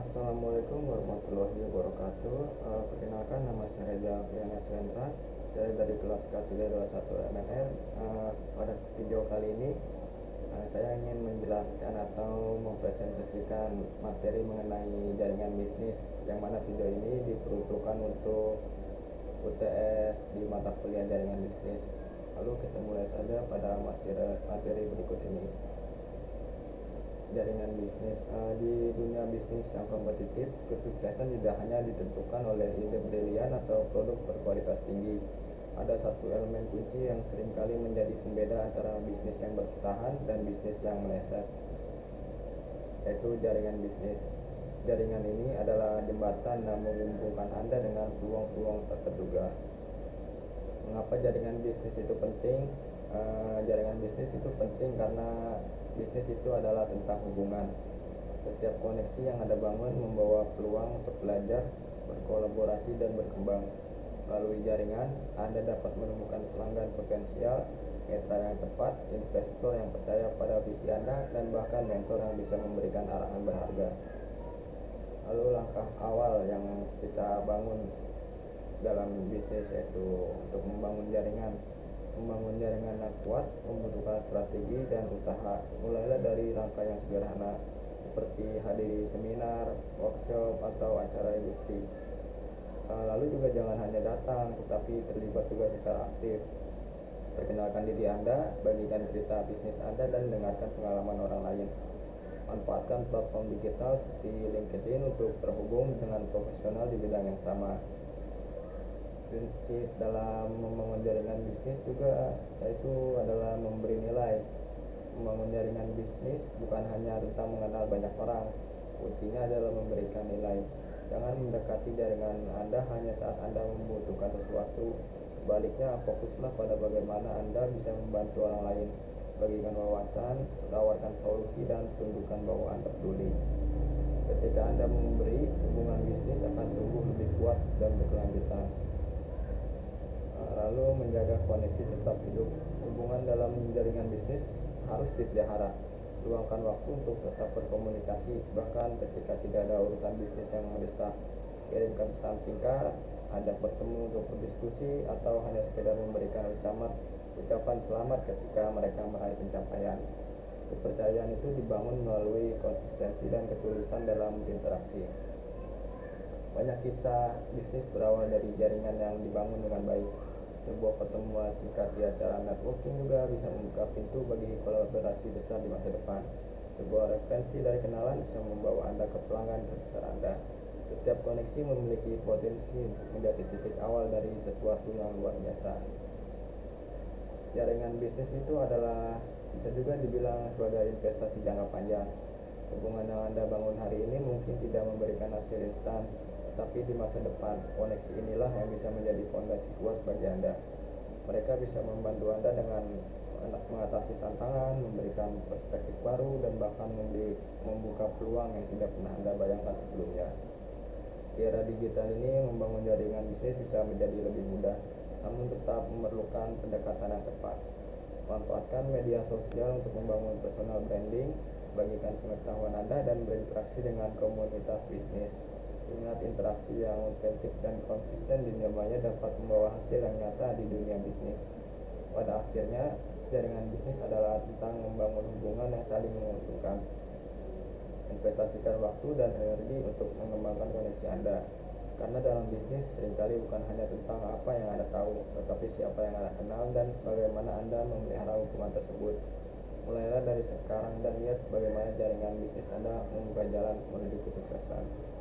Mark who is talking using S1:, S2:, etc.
S1: Assalamualaikum warahmatullahi wabarakatuh. Perkenalkan, nama saya Reza Priana Selendra. Saya dari kelas K321 MNR. Pada video kali ini saya ingin menjelaskan atau mempresentasikan materi mengenai jaringan bisnis, yang mana video ini diperuntukkan untuk UTS di mata kuliah jaringan bisnis. Lalu kita mulai saja pada materi berikut ini. Jaringan bisnis. Di dunia bisnis yang kompetitif, kesuksesan tidak hanya ditentukan oleh ide brilian atau produk berkualitas tinggi. Ada satu elemen kunci yang seringkali menjadi pembeda antara bisnis yang bertahan dan bisnis yang meleset, yaitu jaringan bisnis. Jaringan ini adalah jembatan yang menghubungkan Anda dengan peluang-peluang tak terduga. Mengapa jaringan bisnis itu penting? Jaringan bisnis itu penting karena bisnis itu adalah tentang hubungan. Setiap koneksi yang Anda bangun membawa peluang untuk belajar, berkolaborasi, dan berkembang. Melalui jaringan, Anda dapat menemukan pelanggan potensial, mitra yang tepat, investor yang percaya pada visi Anda, dan bahkan mentor yang bisa memberikan arahan berharga. Lalu langkah awal yang kita bangun dalam bisnis yaitu untuk membangun jaringan. Membangun jaringan yang kuat membutuhkan strategi dan usaha. Mulailah dari rangkaian sederhana seperti hadiri seminar, workshop, atau acara industri. Lalu juga jangan hanya datang, tetapi terlibat juga secara aktif. Perkenalkan diri Anda, bagikan cerita bisnis Anda, dan dengarkan pengalaman orang lain. Manfaatkan platform digital seperti LinkedIn untuk terhubung dengan profesional di bidang yang sama. Prinsip dalam membangun jaringan bisnis juga yaitu adalah memberi nilai. Membangun jaringan bisnis bukan hanya tentang mengenal banyak orang, kuncinya adalah memberikan nilai. Jangan mendekati jaringan Anda hanya saat Anda membutuhkan sesuatu. Sebaliknya, fokuslah pada bagaimana Anda bisa membantu orang lain. Bagikan wawasan, tawarkan solusi, dan tunjukkan bahwa Anda peduli. Ketika Anda memberi, hubungan bisnis akan tumbuh lebih kuat dan berkelanjutan. Lalu menjaga koneksi tetap hidup. Hubungan dalam jaringan bisnis harus dipelihara. Luangkan waktu untuk tetap berkomunikasi, bahkan ketika tidak ada urusan bisnis yang mendesak. Kirimkan pesan singkat, ajak bertemu untuk berdiskusi, atau hanya sekedar memberikan ucapan selamat ketika mereka meraih pencapaian. Kepercayaan itu dibangun melalui konsistensi dan ketulusan dalam interaksi. Banyak kisah bisnis berawal dari jaringan yang dibangun dengan baik. Sebuah pertemuan singkat di acara networking juga bisa membuka pintu bagi kolaborasi besar di masa depan. Sebuah referensi dari kenalan bisa membawa Anda ke pelanggan terbesar Anda. Setiap koneksi memiliki potensi untuk menjadi titik awal dari sesuatu yang luar biasa. Jaringan bisnis itu adalah bisa juga dibilang sebagai investasi jangka panjang. Hubungan yang Anda bangun hari ini mungkin tidak memberikan hasil instan, tapi di masa depan, koneksi inilah yang bisa menjadi fondasi kuat bagi Anda. Mereka bisa membantu Anda dengan mengatasi tantangan, memberikan perspektif baru, dan bahkan membuka peluang yang tidak pernah Anda bayangkan sebelumnya. Di era digital ini, membangun jaringan bisnis bisa menjadi lebih mudah, namun tetap memerlukan pendekatan yang tepat. Manfaatkan media sosial untuk membangun personal branding, bagikan pengetahuan Anda, dan berinteraksi dengan komunitas bisnis. Ingat, interaksi yang otentik dan konsisten di dunia dapat membawa hasil yang nyata di dunia bisnis. Pada akhirnya, jaringan bisnis adalah tentang membangun hubungan yang saling menguntungkan. Investasikan waktu dan energi untuk mengembangkan koneksi Anda. Karena dalam bisnis seringkali bukan hanya tentang apa yang Anda tahu, tetapi siapa yang Anda kenal dan bagaimana Anda memelihara hubungan tersebut. Mulailah dari sekarang dan lihat bagaimana jaringan bisnis Anda membuka jalan menuju kesuksesan.